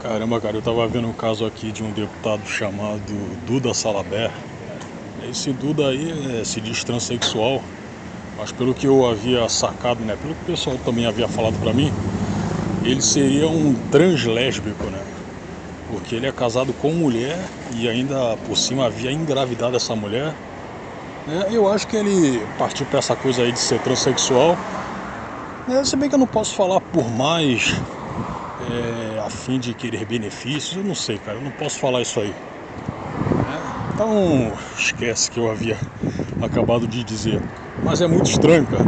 Caramba, cara, eu tava vendo um caso aqui de um deputado chamado Duda Salabert. Esse Duda aí se diz transexual, mas pelo que eu havia sacado, né, pelo que o pessoal também havia falado pra mim, ele seria um translésbico, né? Porque ele é casado com mulher e ainda por cima havia engravidado essa mulher. Eu acho que ele partiu pra essa coisa aí de ser transexual. Se bem que eu não posso falar por mais a fim de querer benefícios, eu não sei, cara, eu não posso falar isso aí. Então, esquece que eu havia acabado de dizer. Mas é muito estranho, cara.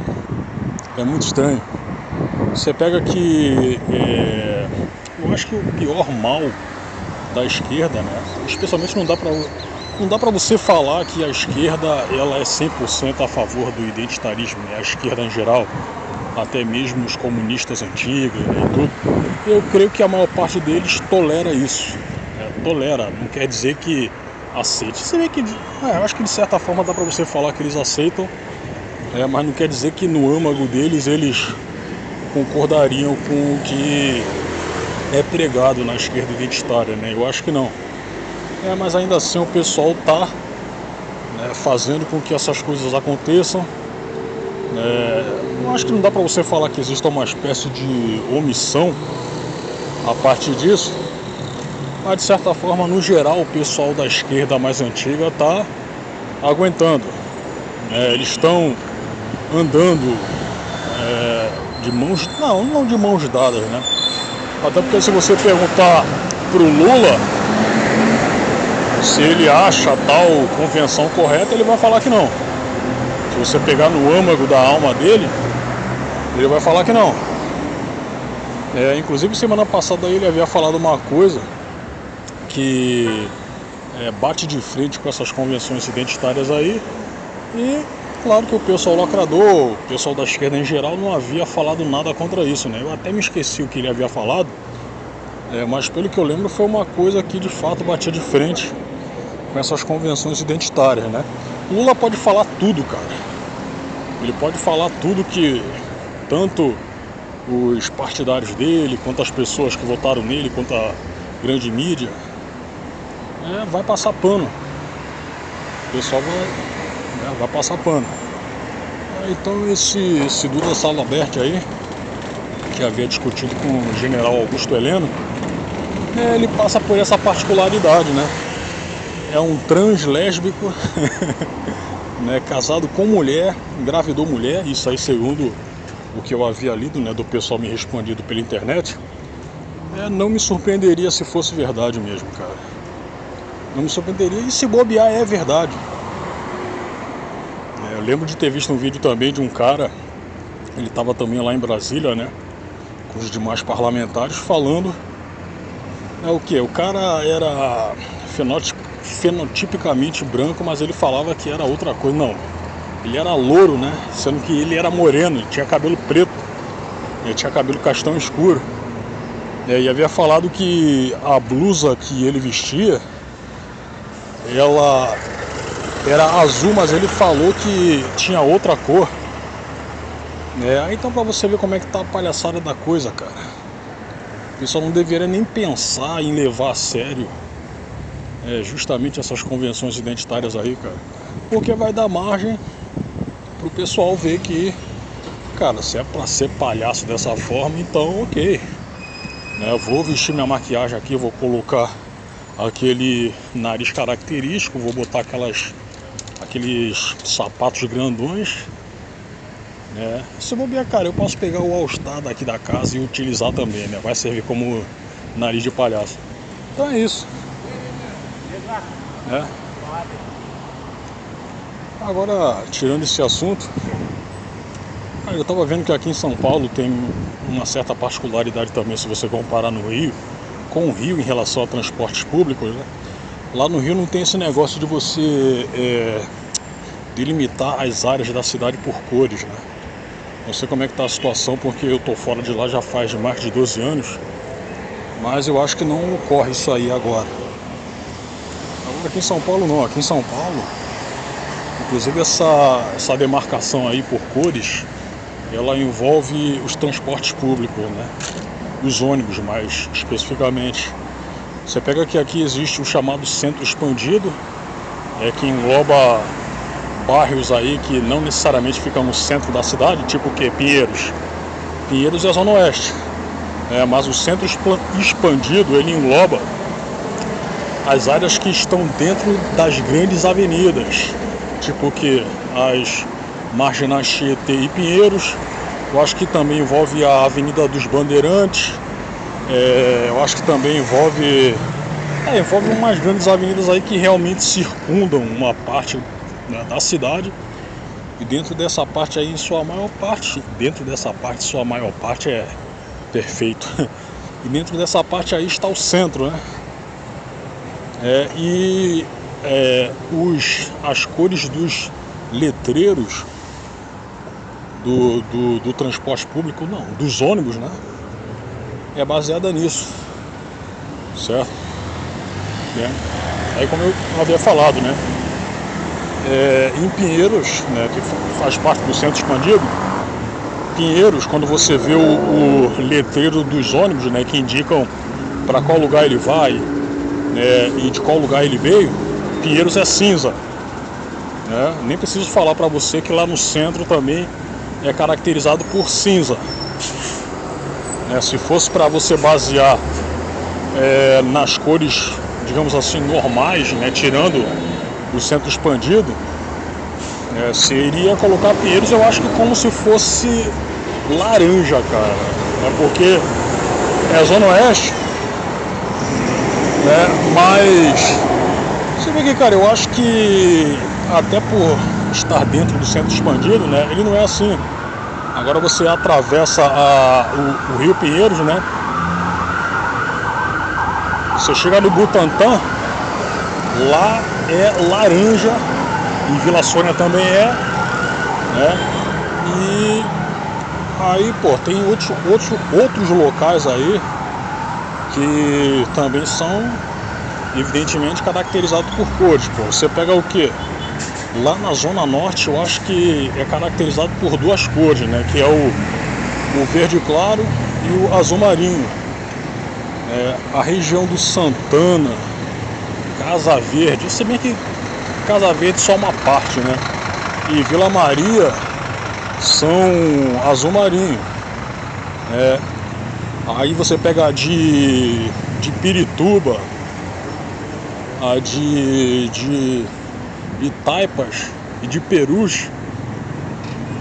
É muito estranho. Você pega que eu acho que o pior mal da esquerda, né? Especialmente não dá pra você falar que a esquerda ela é 100% a favor do identitarismo, né? A esquerda em geral, até mesmo os comunistas antigos, né, e tudo. Eu creio que a maior parte deles tolera isso. Tolera, não quer dizer que aceite. Você vê que, eu acho que de certa forma dá pra você falar que eles aceitam, mas não quer dizer que no âmago deles eles concordariam com o que é pregado na esquerda identitária, né? Eu acho que não. Mas ainda assim o pessoal tá, fazendo com que essas coisas aconteçam. Eu acho que não dá pra você falar que existe uma espécie de omissão a partir disso. Mas de certa forma, no geral, o pessoal da esquerda mais antiga tá aguentando. Eles estão andando de mãos, não de mãos dadas, né? Até porque se você perguntar pro Lula se ele acha tal convenção correta, ele vai falar que não. Se você pegar no âmago da alma dele, ele vai falar que não. Inclusive semana passada ele havia falado uma coisa que bate de frente com essas convenções identitárias aí. E claro que o pessoal lacrador, o pessoal da esquerda em geral, não havia falado nada contra isso, né? Eu até me esqueci o que ele havia falado, mas pelo que eu lembro foi uma coisa que de fato batia de frente com essas convenções identitárias, né? Lula pode falar tudo, cara. Ele pode falar tudo que tanto os partidários dele, quanto as pessoas que votaram nele, quanto a grande mídia, vai passar pano. O pessoal vai passar pano. Então esse Duda Salabert aí, que havia discutido com o general Augusto Heleno, ele passa por essa particularidade, né? É um translésbico, né, casado com mulher, engravidou mulher, isso aí segundo o que eu havia lido, né, do pessoal me respondido pela internet. Não me surpreenderia se fosse verdade mesmo, cara. Não me surpreenderia, e se bobear é verdade. Eu lembro de ter visto um vídeo também de um cara, ele estava também lá em Brasília, né, com os demais parlamentares, falando o que? O cara era fenotipicamente branco, mas ele falava que era outra coisa. Não, ele era louro, né, sendo que ele era moreno, ele tinha cabelo preto, ele tinha cabelo castanho escuro. E havia falado que a blusa que ele vestia, ela era azul, mas ele falou que tinha outra cor. Então pra você ver como é que tá a palhaçada da coisa, cara. O pessoal não deveria nem pensar em levar a sério justamente essas convenções identitárias aí, cara. Porque vai dar margem pro pessoal ver que, cara, se é pra ser palhaço dessa forma, então ok. Eu vou vestir minha maquiagem aqui, vou colocar aquele nariz característico, vou botar aqueles sapatos grandões. Se bobear, cara, eu posso pegar o All-Star daqui da casa e utilizar também, né? Vai servir como nariz de palhaço. Então é isso. Agora, tirando esse assunto, cara, eu tava vendo que aqui em São Paulo tem uma certa particularidade também, se você comparar no Rio, com o Rio em relação a transportes públicos, né? Lá no Rio não tem esse negócio de você delimitar as áreas da cidade por cores, né? Não sei como é que tá a situação, porque eu tô fora de lá já faz mais de 12 anos, mas eu acho que não ocorre isso aí agora. Agora aqui em São Paulo não, aqui em São Paulo, inclusive essa demarcação aí por cores, ela envolve os transportes públicos, né? Os ônibus mais especificamente. Você pega que aqui existe o chamado centro expandido, que engloba bairros aí que não necessariamente ficam no centro da cidade, tipo o que? Pinheiros. Pinheiros é a zona oeste. Mas o centro expandido, ele engloba as áreas que estão dentro das grandes avenidas, tipo que as marginais Tietê e Pinheiros. Eu acho que também envolve a Avenida dos Bandeirantes. Eu acho que também envolve umas grandes avenidas aí que realmente circundam uma parte, né, da cidade. E dentro dessa parte aí, sua maior parte é perfeito. E dentro dessa parte aí está o centro, né? As cores dos letreiros do transporte público, não, dos ônibus, né? É baseada nisso, certo? Aí, como eu havia falado, né? Em Pinheiros, né, que faz parte do centro expandido, Pinheiros, quando você vê o letreiro dos ônibus, né, que indicam para qual lugar ele vai, e de qual lugar ele veio, Pinheiros é cinza, né? Nem preciso falar para você que lá no centro também é caracterizado por cinza. Se fosse para você basear nas cores, digamos assim, normais, né, tirando o centro expandido, você iria colocar Pinheiros, eu acho que como se fosse laranja, cara, porque é a zona oeste, né? Mas você vê que, cara, eu acho que até por estar dentro do centro expandido, né, ele não é assim. Agora você atravessa o Rio Pinheiros, né? Você chega no Butantã, lá é laranja, em Vila Sônia também né? E aí, pô, tem outros locais aí que também são evidentemente caracterizados por cores, pô. Você pega o que? Lá na Zona Norte eu acho que é caracterizado por duas cores, né? Que é o verde claro e o azul marinho. A região do Santana, Casa Verde, se bem que Casa Verde só uma parte, né? E Vila Maria são azul marinho. Aí você pega de Pirituba, a de Itaipas e de Perus,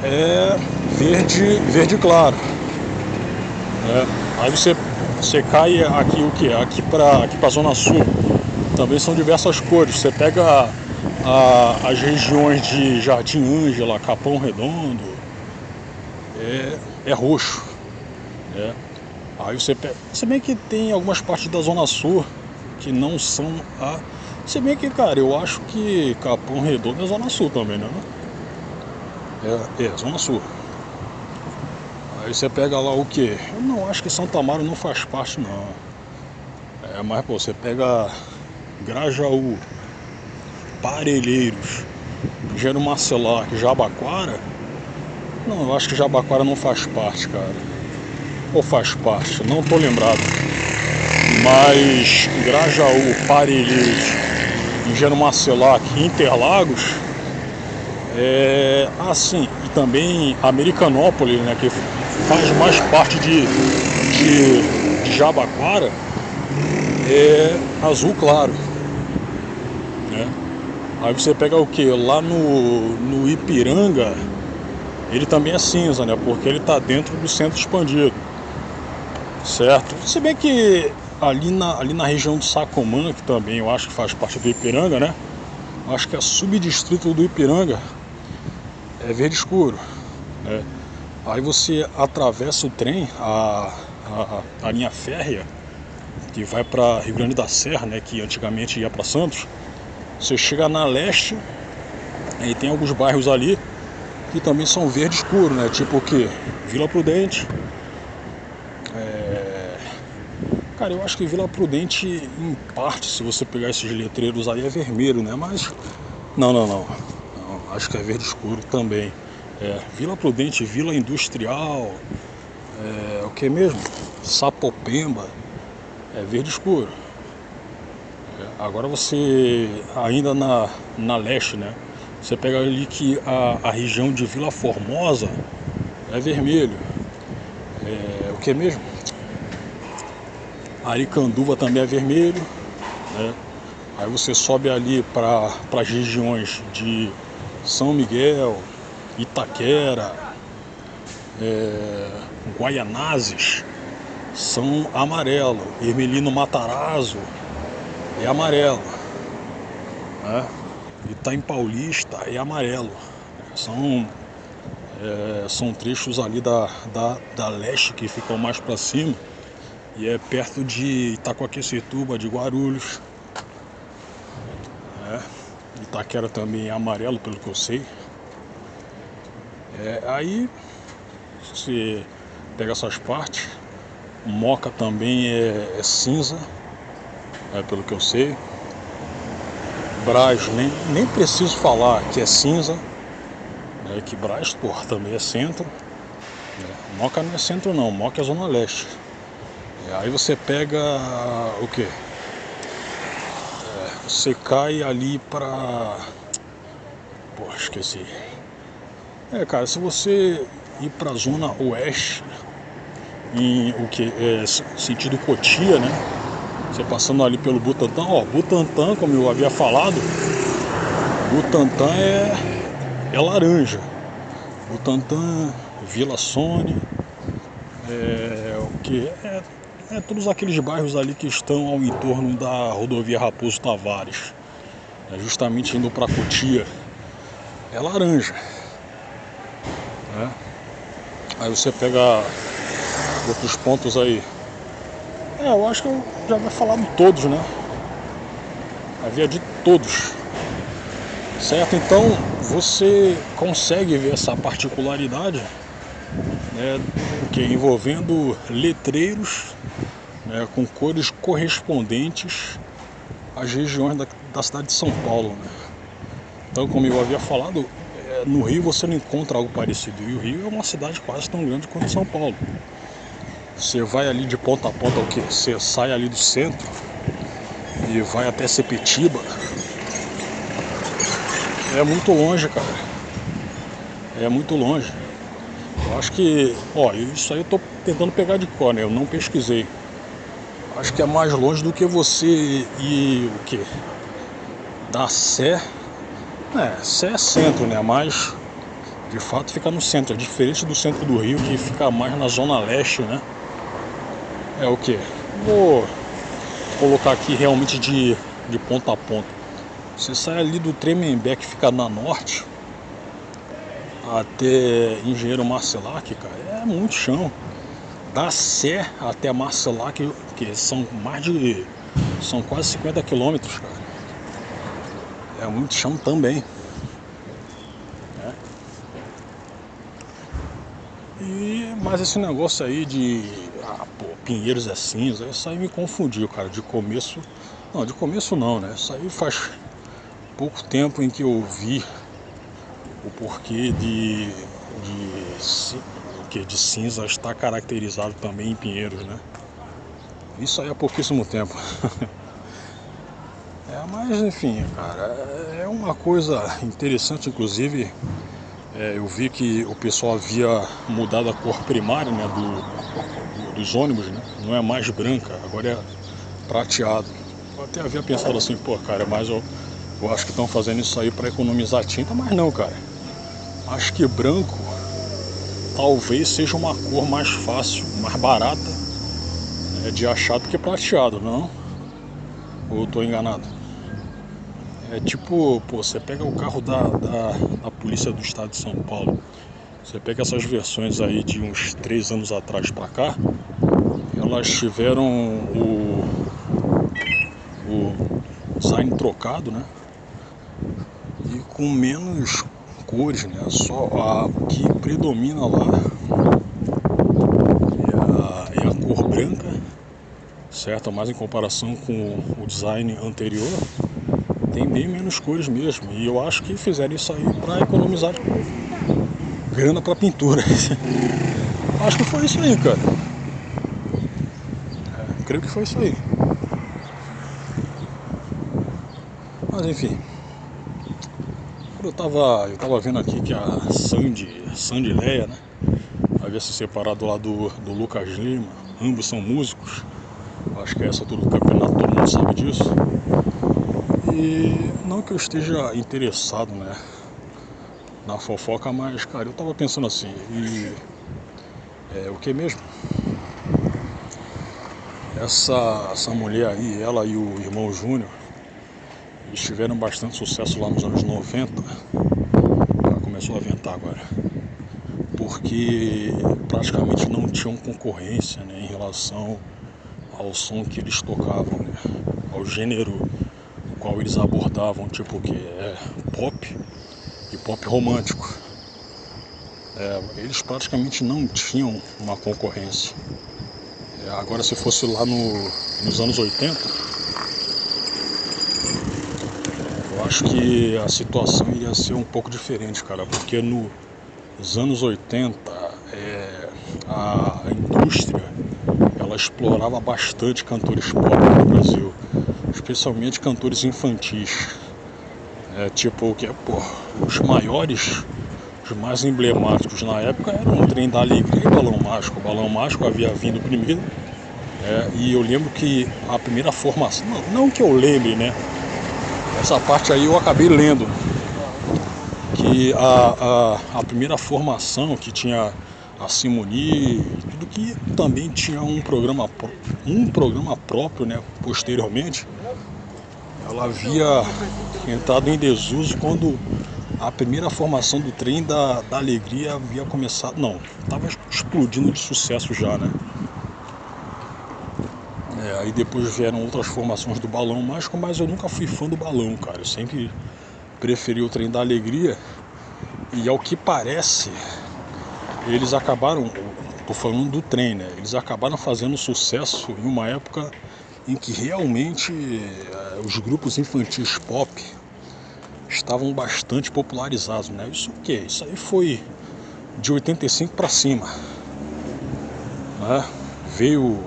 é verde claro. Aí você cai aqui o que? Aqui para Zona Sul também são diversas cores. Você pega as regiões de Jardim Ângela, Capão Redondo, é roxo. Aí você pega, se bem que tem algumas partes da Zona Sul que não são se bem que, cara, eu acho que Capão Redondo é Zona Sul também, né? Zona Sul. Aí você pega lá o que? Eu não acho que Santa Amaro não faz parte, não. Mas, pô, você pega Grajaú, Parelheiros, Jerumacelar, Jabaquara. Não, eu acho que Jabaquara não faz parte, cara. Ou faz parte, não tô lembrado. Mas Grajaú, Parelheiros, Jerumacelar, Interlagos, assim, e também Americanópolis, né, que faz mais parte de Jabaquara, é azul claro, né? Aí você pega o que? Lá no Ipiranga, ele também é cinza, né? Porque ele está dentro do centro expandido, certo? Se bem que ali na região do Sacomã, que também eu acho que faz parte do Ipiranga, né? Eu acho que é subdistrito do Ipiranga, é verde escuro, né? Aí você atravessa o trem, a linha férrea, que vai para Rio Grande da Serra, né? Que antigamente ia para Santos. Você chega na leste, e tem alguns bairros ali que também são verde escuro, né? Tipo o que? Vila Prudente. Cara, eu acho que Vila Prudente, em parte, se você pegar esses letreiros aí, é vermelho, né? Mas não, acho que é verde escuro também. Vila Prudente, Vila Industrial, o que mesmo? Sapopemba, é verde escuro. Agora você, ainda na leste, né? Você pega ali que a região de Vila Formosa é vermelho. O que mesmo? Aricanduva também é vermelho, né? Aí você sobe ali para as regiões de São Miguel, Itaquera, Guaianazes, são amarelo. Ermelino Matarazzo é amarelo, né? Itaim Paulista é amarelo. São trechos ali da leste que ficam mais para cima, e é perto de Itacoaquecetuba, de Guarulhos, né? Itaquera também é amarelo, pelo que eu sei. Aí você pega essas partes. Moca também é cinza, pelo que eu sei. Brás, nem preciso falar que é cinza, né? Que Brás, porra, também é centro. Moca não é centro não, Moca é zona leste. Aí você pega o que? Você cai ali pra... Porra, esqueci. Cara, se você ir pra zona oeste, em o que? Sentido Cotia, né? Você passando ali pelo Butantã, Butantã, como eu havia falado, Butantã é laranja. Butantã, Vila Sônia, o que? Todos aqueles bairros ali que estão ao entorno da rodovia Raposo Tavares, justamente indo para Cotia, é laranja, né? Aí você pega outros pontos aí. Eu acho que eu já havia falado todos, né? Havia dito todos, certo? Então você consegue ver essa particularidade, né, que envolvendo letreiros, né, com cores correspondentes às regiões da cidade de São Paulo, né? Então, como eu havia falado, no Rio você não encontra algo parecido. E o Rio é uma cidade quase tão grande quanto São Paulo. Você vai ali de ponta a ponta, o que? Você sai ali do centro e vai até Sepetiba. É muito longe, cara. É muito longe. Eu acho que, isso aí eu tô tentando pegar de cor, né? Eu não pesquisei. Acho que é mais longe do que você ir, o quê? Da Sé. Sé é centro, né? Mas, de fato, fica no centro. É diferente do centro do Rio, que fica mais na zona leste, né? É o quê? Vou colocar aqui realmente de ponta a ponta. Você sai ali do Tremembé, que fica na norte, até Engenheiro Marcelac, cara, é muito chão. Da Sé até Marcelac, que são quase 50 quilômetros, cara. É muito chão também, né? Mas esse negócio aí de Pinheiros é cinza, isso aí me confundiu, cara. De começo não, né? Isso aí faz pouco tempo em que eu vi o porquê de cinza está caracterizado também em Pinheiros, né? Isso aí há pouquíssimo tempo. Mas enfim, cara, é uma coisa interessante. Inclusive, eu vi que o pessoal havia mudado a cor primária, né, dos ônibus, né? Não é mais branca, agora é prateado. Eu até havia pensado assim, cara, mas eu acho que estão fazendo isso aí para economizar tinta, mas não, cara. Acho que branco talvez seja uma cor mais fácil, mais barata, de achar do que prateado, não? Ou eu tô enganado? É tipo, você pega o carro da Polícia do Estado de São Paulo, você pega essas versões aí de uns 3 anos atrás pra cá, elas tiveram o design trocado, né? E com menos cores, né? Só o que predomina lá é a cor branca, certo? Mas em comparação com o design anterior, tem bem menos cores mesmo. E eu acho que fizeram isso aí para economizar grana para pintura. Acho que foi isso aí, cara. Creio que foi isso aí. Mas enfim, eu tava vendo aqui que a Sandy Leia, né, havia se separado lá do Lucas Lima. Ambos são músicos. Acho que é essa altura do campeonato, todo mundo sabe disso. E não que eu esteja interessado, né, na fofoca, mas, cara, eu tava pensando assim, o que mesmo? Essa mulher aí, ela e o irmão Júnior, eles tiveram bastante sucesso lá nos anos 90. Já começou a ventar agora. Porque praticamente não tinham concorrência, né, em relação ao som que eles tocavam, né, ao gênero no qual eles abordavam, tipo que é pop e pop romântico. Eles praticamente não tinham uma concorrência. Agora, se fosse lá nos anos 80, eu acho que a situação iria ser um pouco diferente, cara, porque nos anos 80 a indústria, ela explorava bastante cantores pop no Brasil, especialmente cantores infantis. Tipo, os maiores, os mais emblemáticos na época eram o Trem da Alegria e o Balão Mágico. O Balão Mágico havia vindo primeiro, e eu lembro que a primeira formação, não que eu lembre, né? Essa parte aí eu acabei lendo, que a primeira formação que tinha a Simone, tudo que também tinha um programa próprio, né, posteriormente, ela havia entrado em desuso quando a primeira formação do Trem da Alegria havia começado. Não, estava explodindo de sucesso já, né? Aí depois vieram outras formações do Balão Mágico, mas eu nunca fui fã do Balão, cara. Eu sempre preferi o Trem da Alegria. E ao que parece, eles acabaram, tô falando do Trem, né? Eles acabaram fazendo sucesso em uma época em que realmente os grupos infantis pop estavam bastante popularizados, né? Isso o quê? Isso aí foi de 85 para cima, né? Veio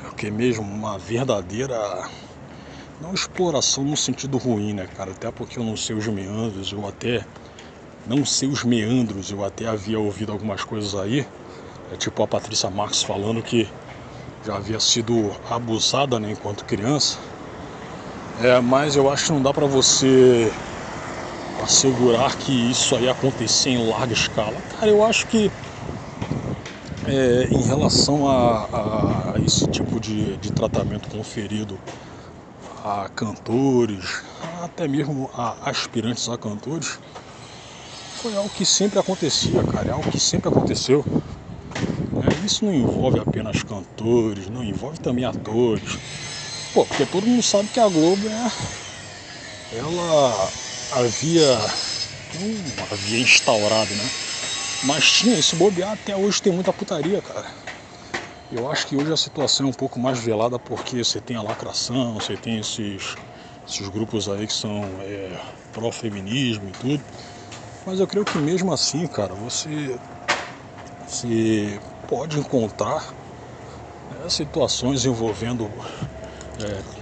o que mesmo? Uma verdadeira, não exploração no sentido ruim, né, cara? Até porque eu não sei os meandros, eu até havia ouvido algumas coisas aí, tipo a Patrícia Marques falando que já havia sido abusada, né, enquanto criança. Mas eu acho que não dá pra você assegurar que isso aí acontecia em larga escala. Cara, eu acho que em relação a esse tipo de tratamento conferido a cantores, até mesmo a aspirantes a cantores, foi algo que sempre acontecia, cara, é algo que sempre aconteceu. Isso não envolve apenas cantores, não envolve também atores. Porque todo mundo sabe que a Globo ela havia instaurado, né? Mas tinha, esse bobear até hoje tem muita putaria, cara. Eu acho que hoje a situação é um pouco mais velada porque você tem a lacração, você tem esses grupos aí que são pró-feminismo e tudo. Mas eu creio que mesmo assim, cara, você pode encontrar situações envolvendo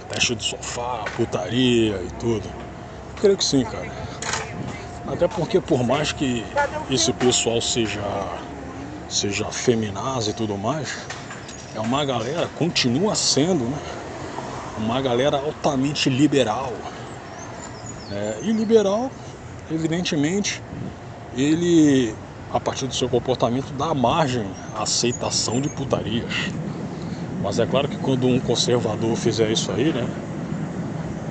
teste de sofá, putaria e tudo. Eu creio que sim, cara. Até porque por mais que esse pessoal seja feminazi e tudo mais, é uma galera, continua sendo, né, uma galera altamente liberal. E liberal, evidentemente, ele, a partir do seu comportamento, dá margem à aceitação de putarias. Mas é claro que quando um conservador fizer isso aí, né,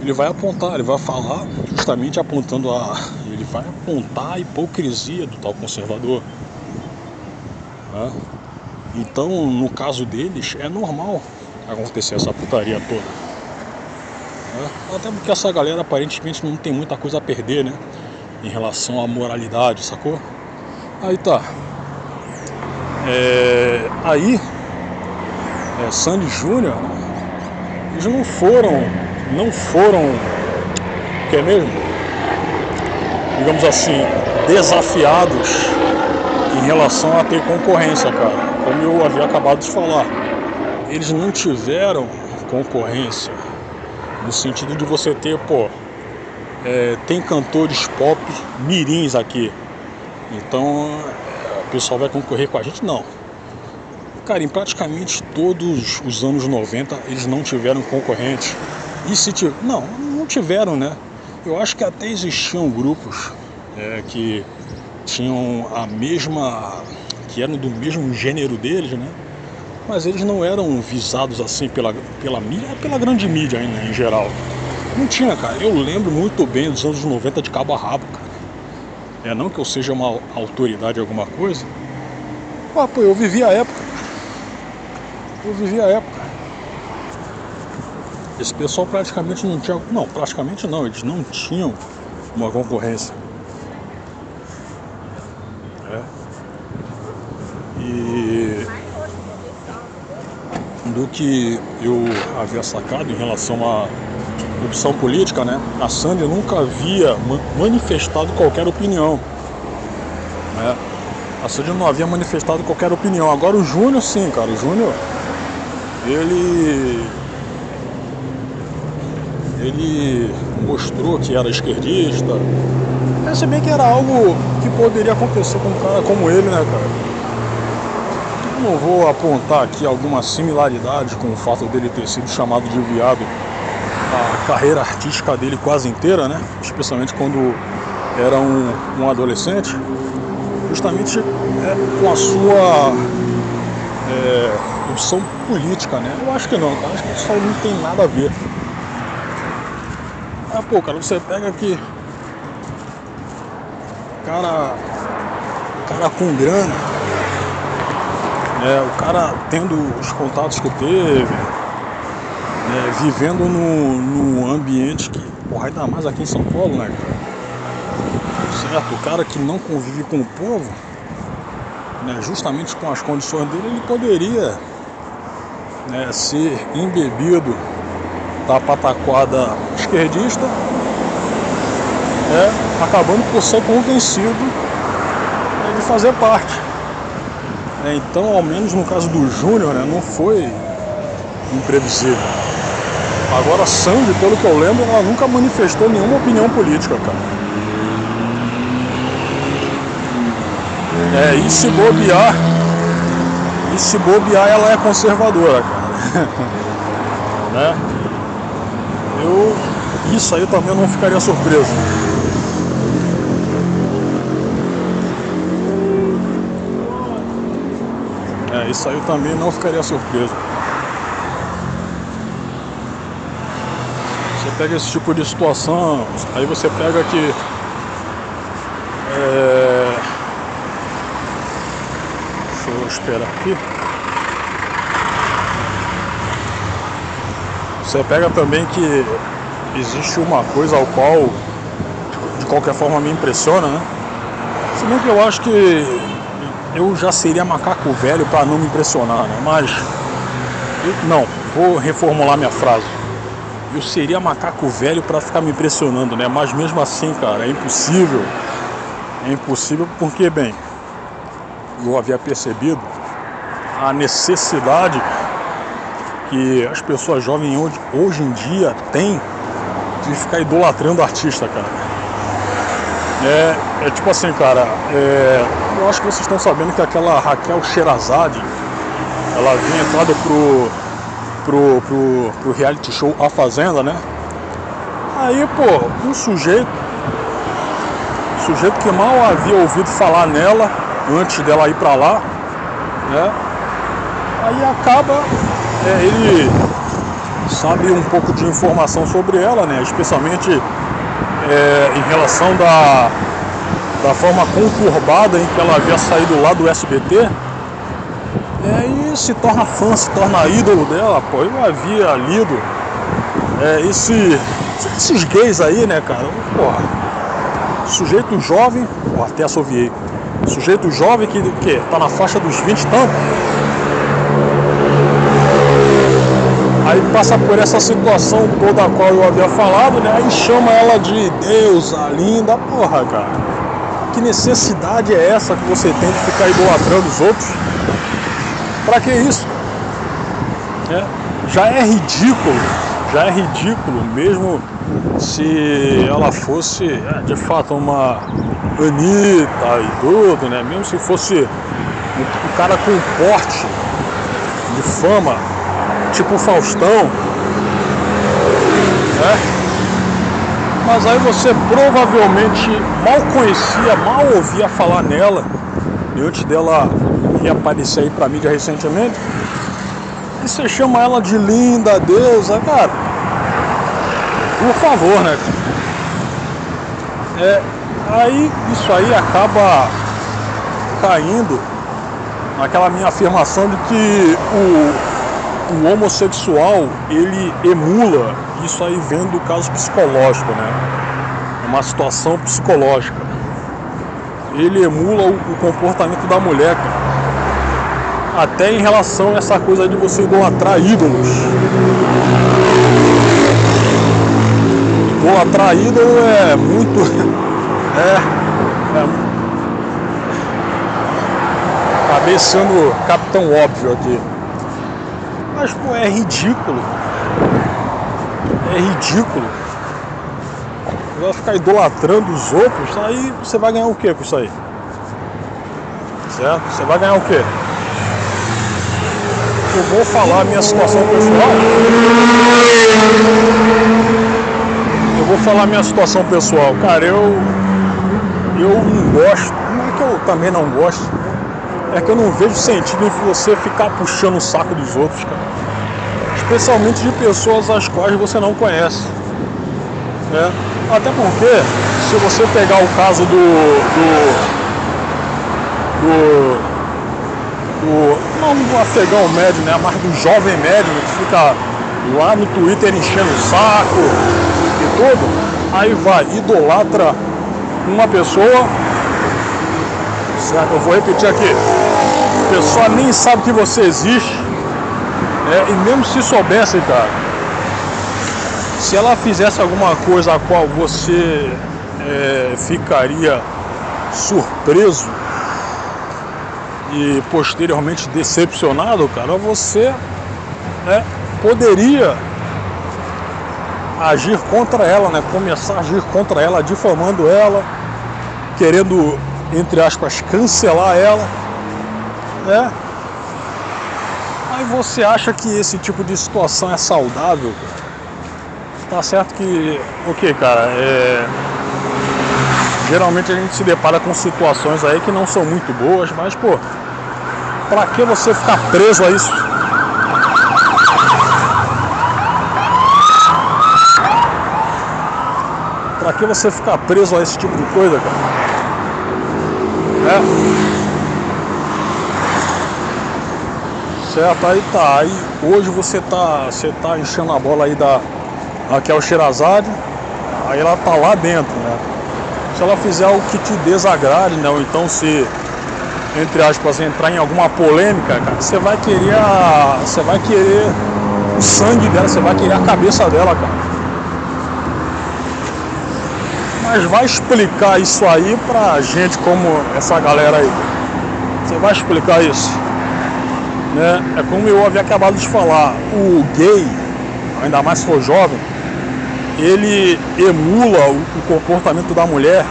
ele vai apontar, ele vai falar justamente ele vai apontar a hipocrisia do tal conservador, né? Então, no caso deles, é normal acontecer essa putaria toda, né? Até porque essa galera aparentemente não tem muita coisa a perder, né, em relação à moralidade, sacou? Aí tá. Sandy Júnior, eles não foram, que é mesmo, digamos assim, desafiados em relação a ter concorrência, cara. Como eu havia acabado de falar, eles não tiveram concorrência No sentido de você ter, tem cantores pop mirins aqui. Então o pessoal vai concorrer com a gente? Não. Cara, em praticamente todos os anos 90 eles não tiveram concorrentes. E se não tiveram, né? Eu acho que até existiam grupos que tinham que eram do mesmo gênero deles, né? Mas eles não eram visados assim pela mídia, pela grande mídia ainda, em geral. Não tinha, cara. Eu lembro muito bem dos anos 90 de cabo a rabo, cara. Não que eu seja uma autoridade em alguma coisa. Eu vivi a época. Esse pessoal praticamente não tinha. Não, praticamente não, eles não tinham uma concorrência. E do que eu havia sacado em relação à opção política, né? A Sandy nunca havia manifestado qualquer opinião, né? A Sandy não havia manifestado qualquer opinião. Agora o Júnior sim, cara. O Júnior, ele mostrou que era esquerdista. Se bem que era algo que poderia acontecer com um cara como ele, né, cara? Eu não vou apontar aqui alguma similaridade com o fato dele ter sido chamado de viado a carreira artística dele quase inteira, né? Especialmente quando era um adolescente. Justamente com a sua opção política, né? Eu acho que não, cara. Acho que isso aí não tem nada a ver. Cara, você pega aqui cara com grana, o cara tendo os contatos que teve, vivendo num ambiente que, ainda mais aqui em São Paulo, né, cara? Certo? O cara que não convive com o povo, né, justamente com as condições dele, ele poderia, ser embebido da pataquada esquerdista, acabando por ser convencido de fazer parte. Então, ao menos no caso do Júnior, não foi imprevisível. Agora a Sandy, pelo que eu lembro, ela nunca manifestou nenhuma opinião política, cara. E se bobear, ela é conservadora, cara. Isso aí também eu não ficaria surpreso. Isso aí eu também não ficaria surpreso. Você pega esse tipo de situação, aí você pega que deixa eu esperar aqui. Você pega também que existe uma coisa ao qual de qualquer forma me impressiona, né? Se bem que eu acho que eu já seria macaco velho para não me impressionar, né? Mas vou reformular minha frase. Eu seria macaco velho para ficar me impressionando, né? Mas mesmo assim, cara, é impossível. É impossível porque, bem, eu havia percebido a necessidade que as pessoas jovens hoje em dia têm de ficar idolatrando artista, cara. Tipo assim, cara, eu acho que vocês estão sabendo que aquela Raquel Sherazade, ela havia entrado pro reality show A Fazenda, né? Aí, um sujeito que mal havia ouvido falar nela antes dela ir pra lá, né? Aí acaba, ele sabe um pouco de informação sobre ela, né? Especialmente em relação da forma conturbada em que ela havia saído lá do SBT, e se torna fã, se torna ídolo dela. Eu havia lido esses gays aí, né, cara? Sujeito jovem, até assoviei, sujeito jovem que tá na faixa dos 20 e tanto, aí passa por essa situação toda a qual eu havia falado, né? Aí chama ela de deusa, linda, cara. Que necessidade é essa que você tem de ficar idolatrando os outros? Pra que isso? Já é ridículo já é ridículo, mesmo se ela fosse de fato uma Anitta e tudo, né? Mesmo se fosse um cara com porte de fama, tipo o Faustão, né? Mas aí você provavelmente mal conhecia, mal ouvia falar nela, e antes dela reaparecer aí pra mídia recentemente, e você chama ela de linda, deusa, cara, por favor, né? Aí isso aí acaba caindo naquela minha afirmação de que o homossexual, ele emula, isso aí vem do caso psicológico, né? É uma situação psicológica. Ele emula o comportamento da mulher, cara. Até em relação a essa coisa de você idolatrar ídolos. Idolatrar ídolo é muito... Acabei sendo capitão óbvio aqui. Mas, pô, é ridículo. É ridículo. Você vai ficar idolatrando os outros, aí você vai ganhar o quê com isso aí? Certo? Você vai ganhar o quê? Eu vou falar a minha situação pessoal. Eu vou falar a minha situação pessoal. Cara, eu não gosto. Não é que eu também não gosto. É que eu não vejo sentido em você ficar puxando o saco dos outros, cara. Especialmente de pessoas as quais você não conhece, né? Até porque, se você pegar o caso não do afegão médio, né? Mas do jovem médio que fica lá no Twitter enchendo o saco e tudo, aí vai, idolatra uma pessoa, certo? Eu vou repetir aqui. A pessoa nem sabe que você existe, e mesmo se soubesse, cara, se ela fizesse alguma coisa a qual você ficaria surpreso e posteriormente decepcionado, cara, você poderia agir contra ela, né? Começar a agir contra ela, difamando ela, querendo, entre aspas, cancelar ela, né? Aí você acha que esse tipo de situação é saudável, cara? Tá certo que, cara, geralmente a gente se depara com situações aí que não são muito boas, mas, pô, pra que você ficar preso a isso? Pra que você ficar preso a esse tipo de coisa, cara? Certo, aí tá, aí hoje você tá enchendo a bola aí da Raquel Sherazade, aí ela tá lá dentro, né? Se ela fizer algo que te desagrade, né? Ou então se, entre aspas, entrar em alguma polêmica, cara, você vai querer o sangue dela, você vai querer a cabeça dela, cara. Mas vai explicar isso aí pra gente como essa galera aí. Você vai explicar isso, né? É como eu havia acabado de falar, o gay, ainda mais se for jovem, ele emula o comportamento da mulher.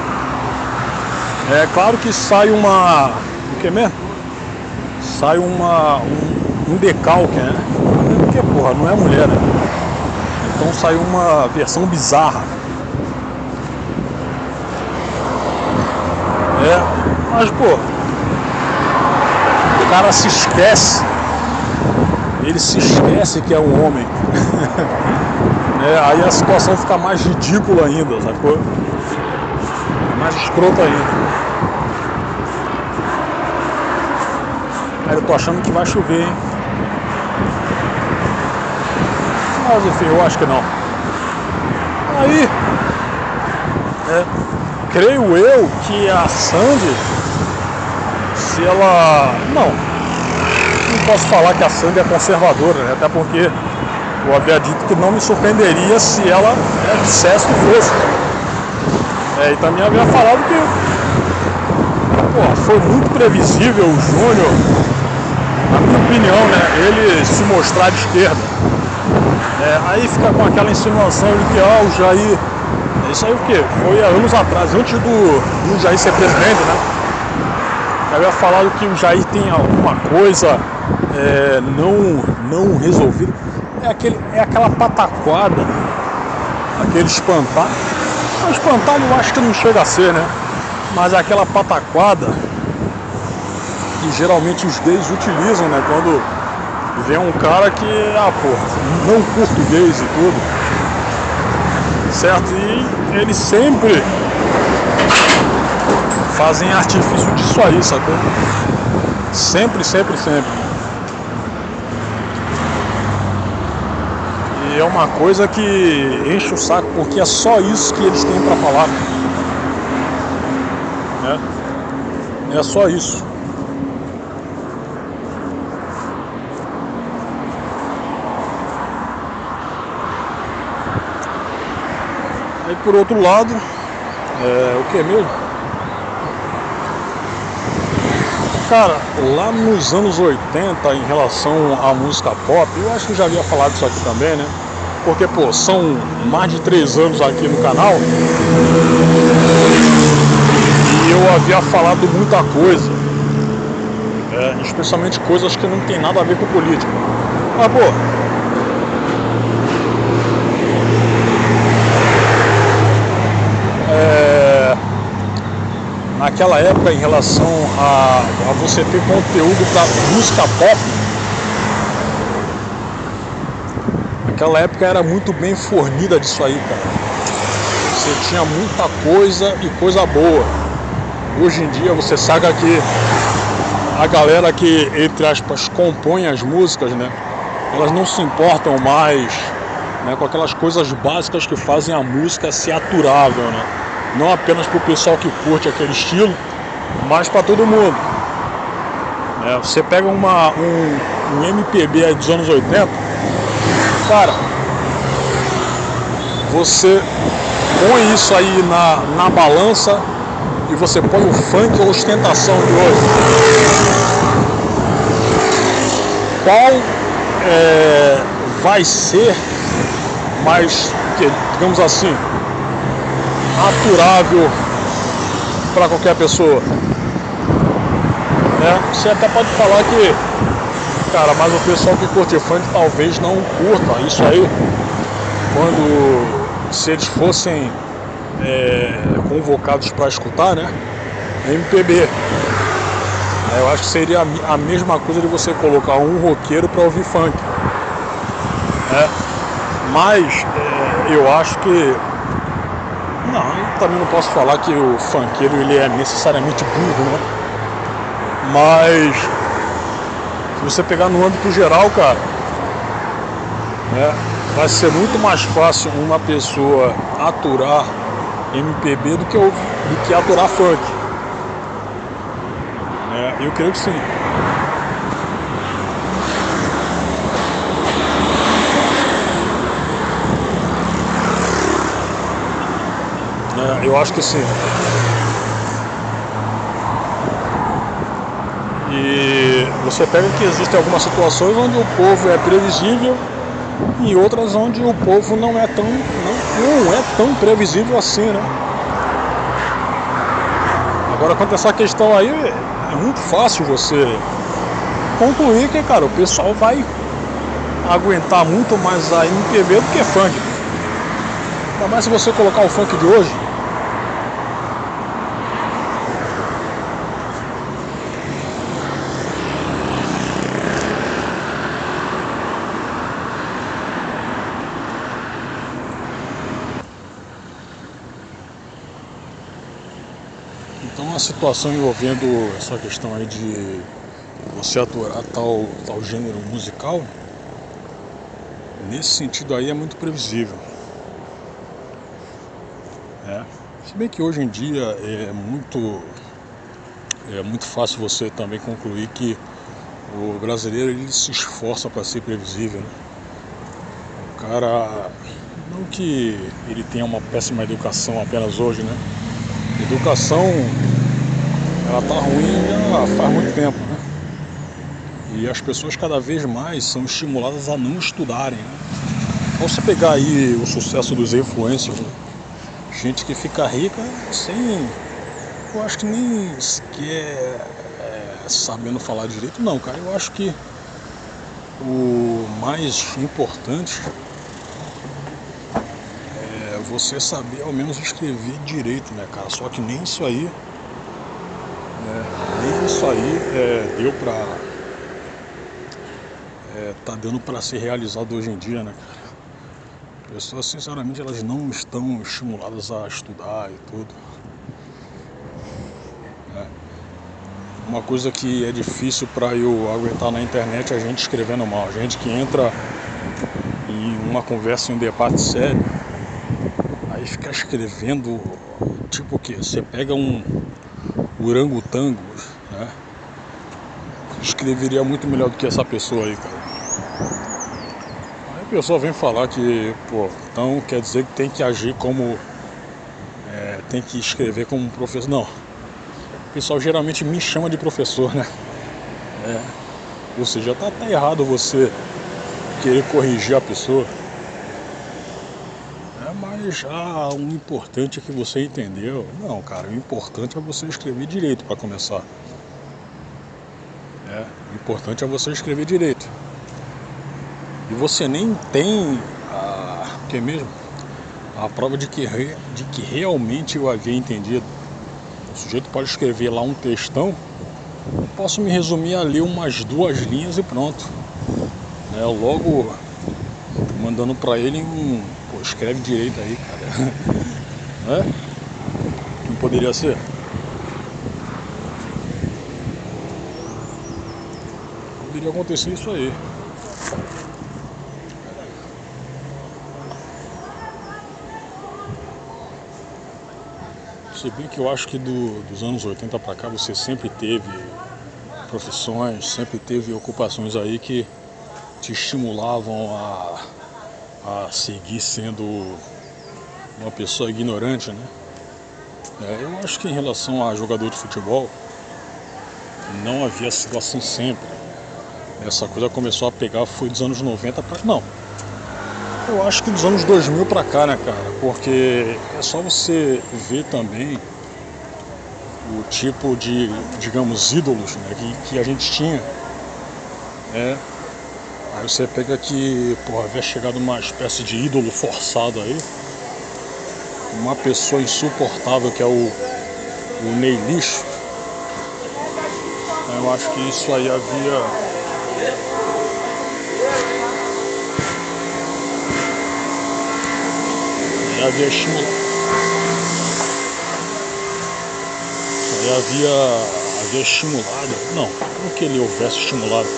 É claro que sai o que mesmo? Sai um decalque, né? Porque, porra, não é mulher, né? Então sai uma versão bizarra. Mas, pô, o cara se esquece. Ele se esquece que é um homem. Aí a situação fica mais ridícula ainda, sacou? Mais escrota ainda. Aí eu tô achando que vai chover, hein? Mas enfim, eu acho que não. Aí, creio eu que a Sandy, se ela... Não posso falar que a Sandy é conservadora, né? Até porque eu havia dito que não me surpreenderia se ela dissesse que fosse. E também havia falado que foi muito previsível o Júnior, na minha opinião, né? Ele se mostrar de esquerda. Aí fica com aquela insinuação de que o Jair. Isso aí o quê? Foi há anos atrás, antes do Jair ser presidente, né? Eu havia falado que o Jair tem alguma coisa não resolvida. É aquela pataquada, aquele espantalho. O espantalho eu acho que não chega a ser, né? Mas é aquela pataquada que geralmente os gays utilizam, né? Quando vem um cara que, não curto gays e tudo, certo? E eles sempre fazem artifício disso aí, sacou? Sempre, sempre, sempre. E é uma coisa que enche o saco, porque é só isso que eles têm pra falar, né? É só isso. Aí por outro lado, o que mesmo? Cara, lá nos anos 80, em relação à música pop, eu acho que eu já havia falado isso aqui também, né? Porque, são mais de 3 anos aqui no canal e eu havia falado muita coisa, especialmente coisas que não tem nada a ver com política. Mas, naquela época, em relação a você ter conteúdo para música pop, naquela época era muito bem fornida disso aí, cara. Você tinha muita coisa e coisa boa. Hoje em dia você sabe que a galera que, entre aspas, compõe as músicas, né? Elas não se importam mais, né, com aquelas coisas básicas que fazem a música ser aturável, né? Não apenas para o pessoal que curte aquele estilo, mas para todo mundo. Você pega um MPB aí dos anos 80, cara, você põe isso aí na balança e você põe o funk ou ostentação de hoje. Qual vai ser mais, digamos assim, aturável para qualquer pessoa? Você até pode falar que, cara, mas o pessoal que curte funk talvez não curta isso aí se eles fossem convocados para escutar, né, MPB. Eu acho que seria a mesma coisa de você colocar um roqueiro para ouvir funk, né? Mas eu acho que eu também não posso falar que o funkeiro ele é necessariamente burro, né? Mas se você pegar no âmbito geral, cara, vai ser muito mais fácil uma pessoa aturar MPB do que aturar funk. Eu creio que sim. Eu acho que sim. E você pega que existem algumas situações onde o povo é previsível e outras onde o povo não é tão previsível assim, né? Agora, quanto a essa questão aí, é muito fácil você concluir que, cara, o pessoal vai aguentar muito mais a MPB do que funk. Ainda mais se você colocar o funk de hoje. Então, a situação envolvendo essa questão aí de você aturar tal gênero musical, nesse sentido aí é muito previsível. Se bem que hoje em dia é muito fácil você também concluir que o brasileiro ele se esforça para ser previsível, né? O cara, não que ele tenha uma péssima educação apenas hoje, né? Educação, ela tá ruim já faz muito tempo, né? E as pessoas cada vez mais são estimuladas a não estudarem, né? você pegar aí o sucesso dos influencers, né? Gente que fica rica sem, eu acho que nem sequer sabendo falar direito, não, cara. Eu acho que o mais importante é você saber ao menos escrever direito, né, cara? Só que nem isso aí, deu pra. Tá dando pra ser realizado hoje em dia, né, cara? Pessoas, sinceramente, elas não estão estimuladas a estudar e tudo, né? Uma coisa que é difícil pra eu aguentar na internet é a gente escrevendo mal. A gente que entra em uma conversa, em um debate sério, aí ficar escrevendo, tipo o quê? Você pega um orangotango, né? Escreveria muito melhor do que essa pessoa aí, cara. Aí a pessoa vem falar que, pô, então quer dizer que tem que agir como, tem que escrever como um professor. Não, o pessoal geralmente me chama de professor, né? Ou seja, tá errado você querer corrigir a pessoa. Mas o importante é que você entendeu. Não, cara, o importante é você escrever direito para começar. O importante é você escrever direito. E você nem tem que mesmo a prova de que realmente eu havia entendido. O sujeito pode escrever lá um textão, eu posso me resumir a ler umas 2 linhas e pronto. Logo mandando pra ele pô, escreve direito aí, cara. Não poderia ser? Poderia acontecer isso aí. Se bem que eu acho que dos anos 80 pra cá você sempre teve profissões, sempre teve ocupações aí que te estimulavam a seguir sendo uma pessoa ignorante, né? Eu acho que em relação a jogador de futebol não havia sido assim sempre. Essa coisa começou a pegar, foi dos anos 90 pra... Não, eu acho que dos anos 2000 pra cá, né, cara? Porque é só você ver também o tipo de, digamos, ídolos, né, que a gente tinha. Aí você pega que, porra, havia chegado uma espécie de ídolo forçado aí, uma pessoa insuportável que é o Ney Lixo. Eu acho que isso aí havia estimulado. Havia estimulado. Não que ele houvesse estimulado.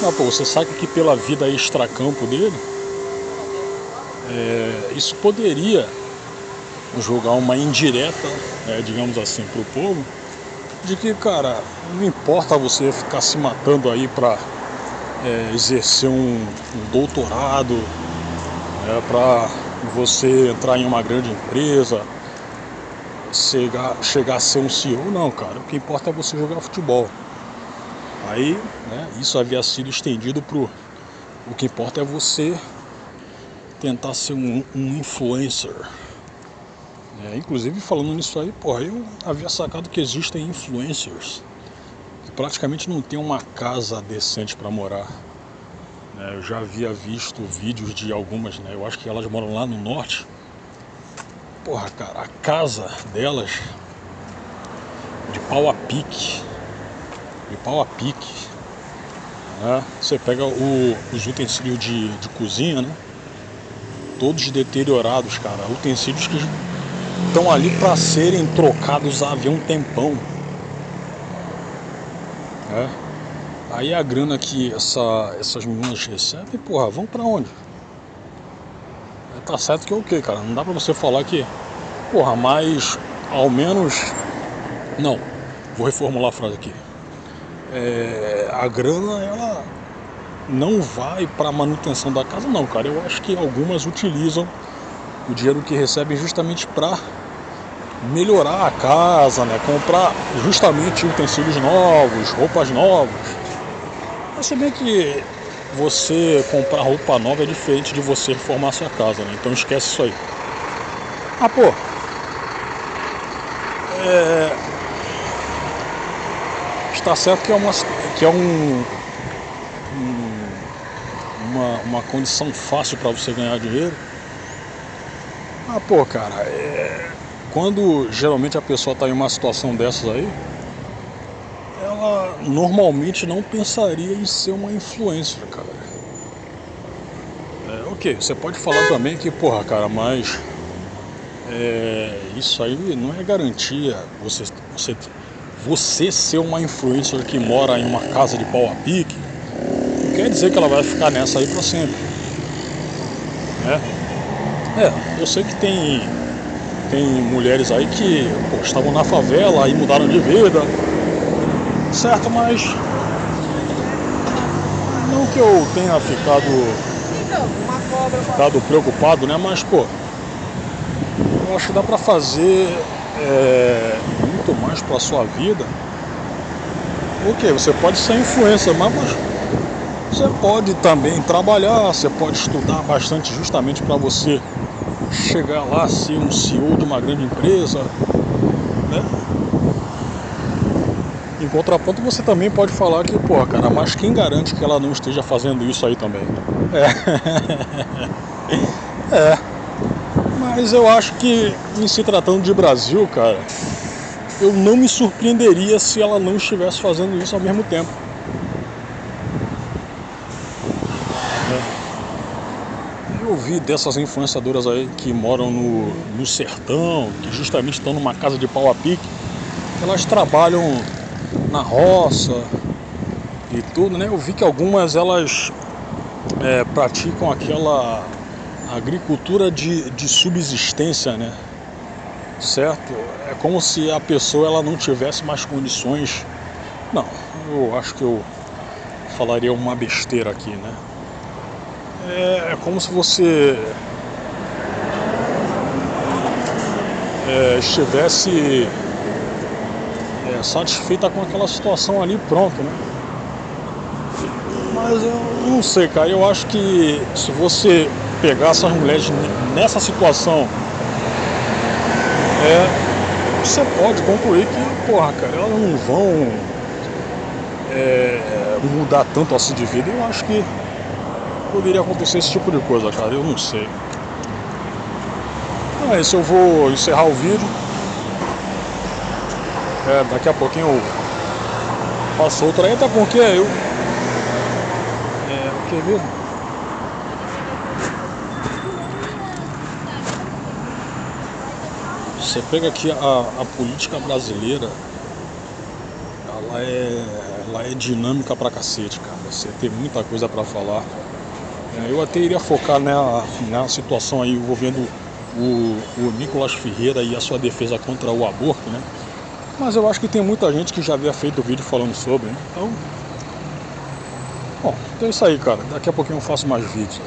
Não, pô, você sabe que pela vida extracampo dele, isso poderia jogar uma indireta, digamos assim, pro povo, de que, cara, não importa você ficar se matando aí pra exercer um doutorado, pra você entrar em uma grande empresa, chegar a ser um CEO, não, cara. O que importa é você jogar futebol. Aí, isso havia sido estendido pro... O que importa é você tentar ser um influencer. Inclusive, falando nisso aí, porra, eu havia sacado que existem influencers que praticamente não tem uma casa decente pra morar. Eu já havia visto vídeos de algumas, eu acho que elas moram lá no norte. Porra, cara, a casa delas de pau a pique. Você pega os utensílios de cozinha, né? Todos deteriorados, cara. Utensílios que estão ali para serem trocados havia um tempão. Aí a grana que essas meninas recebem, porra, vão pra onde? Tá certo que é o quê, cara? Não dá pra você falar que, porra, mas ao menos... Não, vou reformular a frase aqui. A grana, ela não vai pra manutenção da casa, não, cara. Eu acho que algumas utilizam o dinheiro que recebem justamente pra melhorar a casa, né? Comprar justamente utensílios novos, roupas novas. Mas se bem que você comprar roupa nova é diferente de você reformar sua casa, né? Então esquece isso aí. Ah, pô, está certo que uma condição fácil para você ganhar dinheiro. Ah, pô, cara, quando geralmente a pessoa está em uma situação dessas aí, ela normalmente não pensaria em ser uma influencer, cara. Ok, você pode falar também que, porra, cara, mas isso aí não é garantia. Você ser uma influencer que mora em uma casa de pau a pique, não quer dizer que ela vai ficar nessa aí pra sempre, né? Eu sei que tem mulheres aí que, pô, estavam na favela e mudaram de vida, certo? Mas não que eu tenha ficado preocupado, né? Mas, pô, eu acho que dá pra fazer muito mais pra sua vida. Ok, você pode ser influencer, mas você pode também trabalhar, você pode estudar bastante justamente para você chegar lá a ser um CEO de uma grande empresa, né? Em contraponto, você também pode falar que, pô, cara, mas quem garante que ela não esteja fazendo isso aí também? Mas eu acho que, em se tratando de Brasil, cara, eu não me surpreenderia se ela não estivesse fazendo isso ao mesmo tempo. Eu vi dessas influenciadoras aí que moram no sertão, que justamente estão numa casa de pau a pique, elas trabalham na roça e tudo, né? Eu vi que algumas elas praticam aquela agricultura de subsistência, né? Certo? É como se a pessoa ela não tivesse mais condições. Não, eu acho que eu falaria uma besteira aqui, né? É como se você estivesse satisfeita com aquela situação ali, pronto, né? Mas eu não sei, cara, eu acho que se você pegar essas mulheres nessa situação, você pode concluir que, porra, cara, elas não vão mudar tanto assim de vida. Eu acho que poderia acontecer esse tipo de coisa, cara, eu não sei. Então é isso, eu vou encerrar o vídeo. Daqui a pouquinho eu faço outra aí, até porque eu. O que mesmo? Você pega aqui a política brasileira, ela é dinâmica pra cacete, cara. Você tem muita coisa pra falar. Eu até iria focar na situação aí envolvendo o Nicolas Ferreira e a sua defesa contra o aborto, né? Mas eu acho que tem muita gente que já havia feito vídeo falando sobre, né? Então, bom, é isso aí, cara. Daqui a pouquinho eu faço mais vídeos.